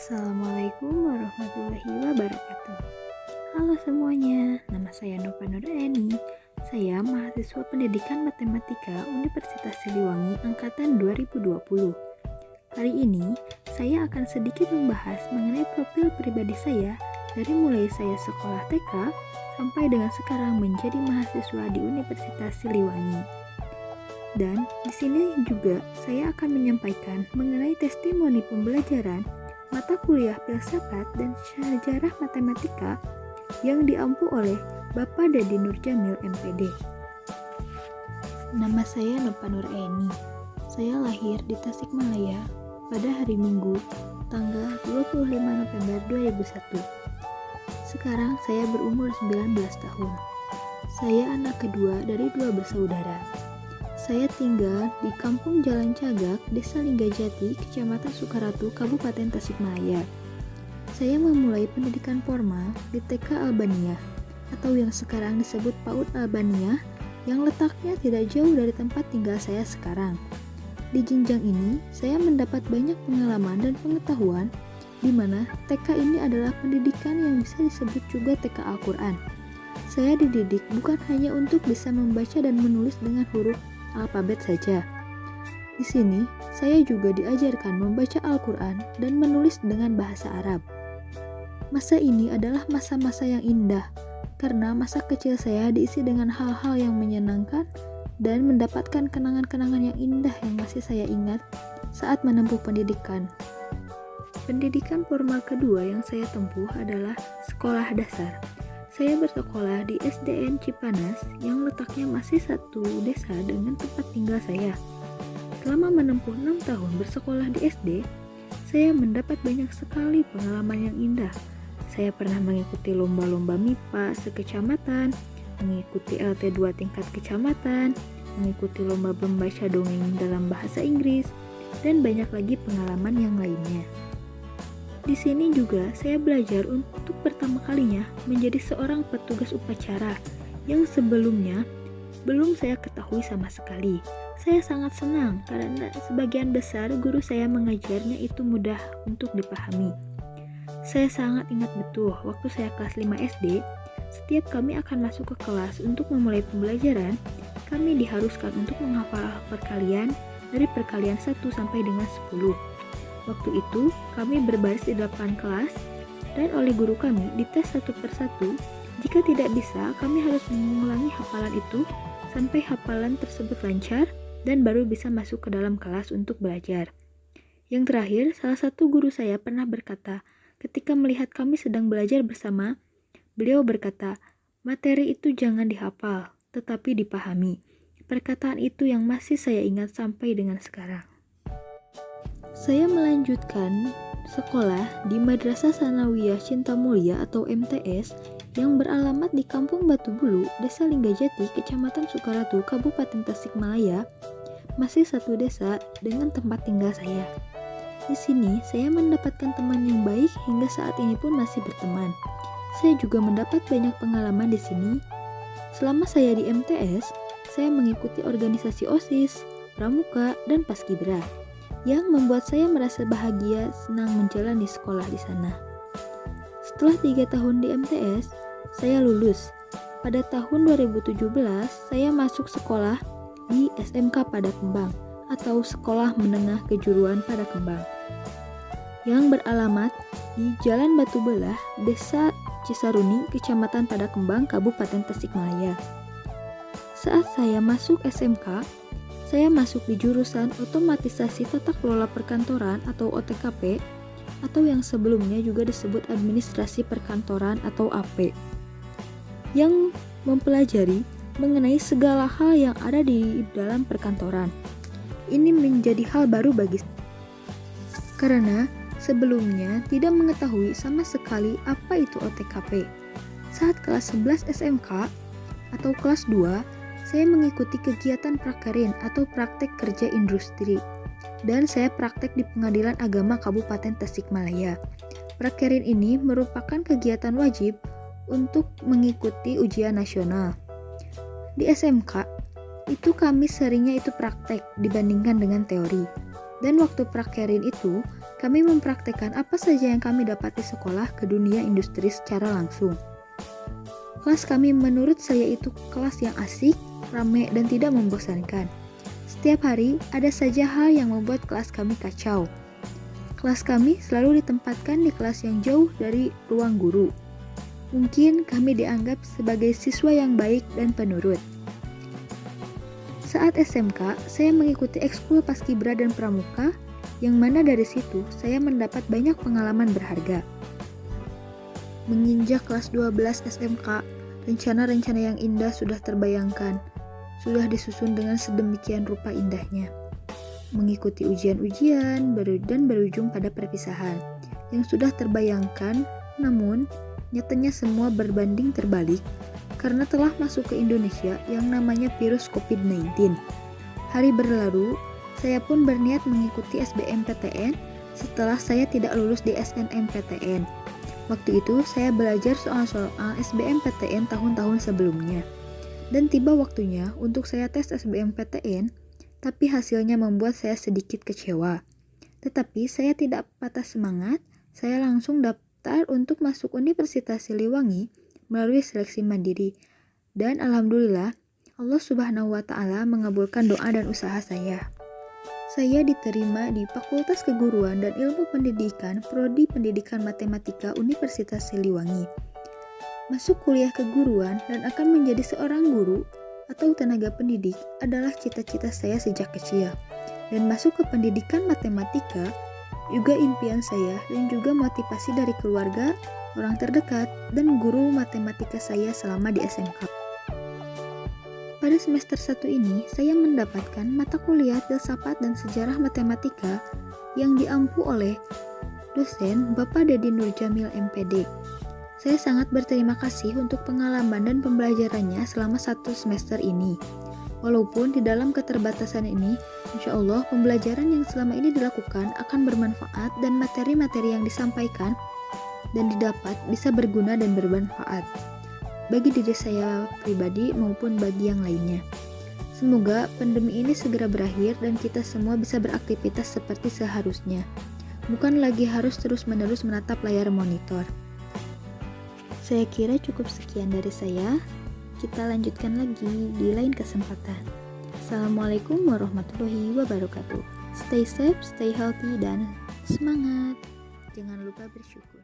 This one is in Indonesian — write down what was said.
Assalamualaikum warahmatullahi wabarakatuh. Halo semuanya, nama saya Nova Nureni. Saya mahasiswa pendidikan matematika Universitas Siliwangi angkatan 2020. Kali ini, saya akan sedikit membahas mengenai profil pribadi saya dari mulai saya sekolah TK sampai dengan sekarang menjadi mahasiswa di Universitas Siliwangi. Dan di sini juga saya akan menyampaikan mengenai testimoni pembelajaran mata kuliah filsafat dan sejarah matematika yang diampu oleh Bapak Dadi Nurjamil MPD. Nama saya Nova Nureni. Saya lahir di Tasikmalaya pada hari Minggu, tanggal 25 November 2001. Sekarang saya berumur 19 tahun. Saya anak kedua dari 2 bersaudara. Saya tinggal di Kampung Jalan Cagak, Desa Linggajati, Kecamatan Sukaratu, Kabupaten Tasikmalaya. Saya memulai pendidikan formal di TK Albania, atau yang sekarang disebut PAUD Albania, yang letaknya tidak jauh dari tempat tinggal saya sekarang. Di jenjang ini, saya mendapat banyak pengalaman dan pengetahuan, di mana TK ini adalah pendidikan yang bisa disebut juga TK Al-Quran. Saya dididik bukan hanya untuk bisa membaca dan menulis dengan huruf alfabet saja. Di sini, saya juga diajarkan membaca Al-Quran dan menulis dengan bahasa Arab. Masa ini adalah masa-masa yang indah, karena masa kecil saya diisi dengan hal-hal yang menyenangkan dan mendapatkan kenangan-kenangan yang indah yang masih saya ingat saat menempuh pendidikan. Pendidikan formal kedua yang saya tempuh adalah sekolah dasar. Saya bersekolah di SDN Cipanas yang letaknya masih satu desa dengan tempat tinggal saya. Selama menempuh 6 tahun bersekolah di SD, saya mendapat banyak sekali pengalaman yang indah. Saya pernah mengikuti lomba-lomba MIPA sekecamatan, mengikuti LT2 tingkat kecamatan, mengikuti lomba membaca dongeng dalam bahasa Inggris, dan banyak lagi pengalaman yang lainnya. Di sini juga saya belajar untuk pertama kalinya menjadi seorang petugas upacara yang sebelumnya belum saya ketahui sama sekali. Saya sangat senang karena sebagian besar guru saya mengajarnya itu mudah untuk dipahami. Saya sangat ingat betul waktu saya kelas 5 SD, setiap kami akan masuk ke kelas untuk memulai pembelajaran, kami diharuskan untuk menghafal perkalian dari perkalian 1 sampai dengan 10. Waktu itu, kami berbaris di depan kelas dan oleh guru kami dites satu persatu. Jika tidak bisa, kami harus mengulangi hafalan itu sampai hafalan tersebut lancar dan baru bisa masuk ke dalam kelas untuk belajar. Yang terakhir, salah satu guru saya pernah berkata, ketika melihat kami sedang belajar bersama, beliau berkata, materi itu jangan dihafal, tetapi dipahami. Perkataan itu yang masih saya ingat sampai dengan sekarang. Saya melanjutkan sekolah di Madrasah Sanawiyah Cinta Mulia atau MTS yang beralamat di Kampung Batu Bulu, Desa Linggajati, Kecamatan Sukaratu, Kabupaten Tasikmalaya, masih satu desa dengan tempat tinggal saya. Di sini, saya mendapatkan teman yang baik hingga saat ini pun masih berteman. Saya juga mendapat banyak pengalaman di sini. Selama saya di MTS, saya mengikuti organisasi OSIS, Pramuka, dan Paskibra, yang membuat saya merasa bahagia senang menjalani sekolah di sana. Setelah 3 tahun di MTS, saya lulus. Pada tahun 2017, saya masuk sekolah di SMK Pada Kembang atau Sekolah Menengah Kejuruan Pada Kembang yang beralamat di Jalan Batu Belah, Desa Cisaruni, Kecamatan Pada Kembang, Kabupaten Tasikmalaya. Saat saya masuk SMK, saya masuk di jurusan Otomatisasi Tata Kelola Perkantoran atau OTKP, atau yang sebelumnya juga disebut Administrasi Perkantoran atau AP, yang mempelajari mengenai segala hal yang ada di dalam perkantoran. Ini menjadi hal baru bagi saya, karena sebelumnya tidak mengetahui sama sekali apa itu OTKP. Saat kelas 11 SMK atau kelas 2, saya mengikuti kegiatan prakerin atau praktek kerja industri, dan saya praktek di Pengadilan Agama Kabupaten Tasikmalaya. Prakerin ini merupakan kegiatan wajib untuk mengikuti ujian nasional. Di SMK, itu kami seringnya itu praktek dibandingkan dengan teori. Dan waktu prakerin itu, Kami mempraktekkan apa saja yang kami dapat di sekolah ke dunia industri secara langsung. Kelas kami menurut saya itu kelas yang asik, ramai, dan tidak membosankan. Setiap hari ada saja hal yang membuat kelas kami kacau. Kelas kami selalu ditempatkan di kelas yang jauh dari ruang guru. Mungkin kami dianggap sebagai siswa yang baik dan penurut. Saat SMK, saya mengikuti ekskul Paskibra dan Pramuka, yang mana dari situ saya mendapat banyak pengalaman berharga. Menginjak kelas 12 SMK, rencana-rencana yang indah sudah terbayangkan, sudah disusun dengan sedemikian rupa indahnya. Mengikuti ujian-ujian dan berujung pada perpisahan, yang sudah terbayangkan, namun nyatanya semua berbanding terbalik, karena telah masuk ke Indonesia yang namanya virus COVID-19. Hari berlalu, saya pun berniat mengikuti SBMPTN setelah saya tidak lulus di SNMPTN. Waktu itu saya belajar soal-soal SBMPTN tahun-tahun sebelumnya. Dan tiba waktunya untuk saya tes SBMPTN, tapi hasilnya membuat saya sedikit kecewa. Tetapi saya tidak patah semangat, saya langsung daftar untuk masuk Universitas Siliwangi melalui seleksi mandiri. Dan alhamdulillah, Allah Subhanahu wa Ta'ala mengabulkan doa dan usaha saya. Saya diterima di Fakultas Keguruan dan Ilmu Pendidikan Prodi Pendidikan Matematika Universitas Siliwangi. Masuk kuliah keguruan dan akan menjadi seorang guru atau tenaga pendidik adalah cita-cita saya sejak kecil. Dan masuk ke pendidikan matematika juga impian saya dan juga motivasi dari keluarga, orang terdekat, dan guru matematika saya selama di SMK. Pada semester 1 ini, saya mendapatkan mata kuliah filsafat dan sejarah matematika yang diampu oleh dosen Bapak Dedi Nurjamil MPD. Saya sangat berterima kasih untuk pengalaman dan pembelajarannya selama 1 semester ini. Walaupun di dalam keterbatasan ini, insya Allah pembelajaran yang selama ini dilakukan akan bermanfaat dan materi-materi yang disampaikan dan didapat bisa berguna dan bermanfaat bagi diri saya pribadi maupun bagi yang lainnya. Semoga pandemi ini segera berakhir dan kita semua bisa beraktivitas seperti seharusnya. Bukan lagi harus terus-menerus menatap layar monitor. Saya kira cukup sekian dari saya. Kita lanjutkan lagi di lain kesempatan. Assalamualaikum warahmatullahi wabarakatuh. Stay safe, stay healthy, dan semangat. Jangan lupa bersyukur.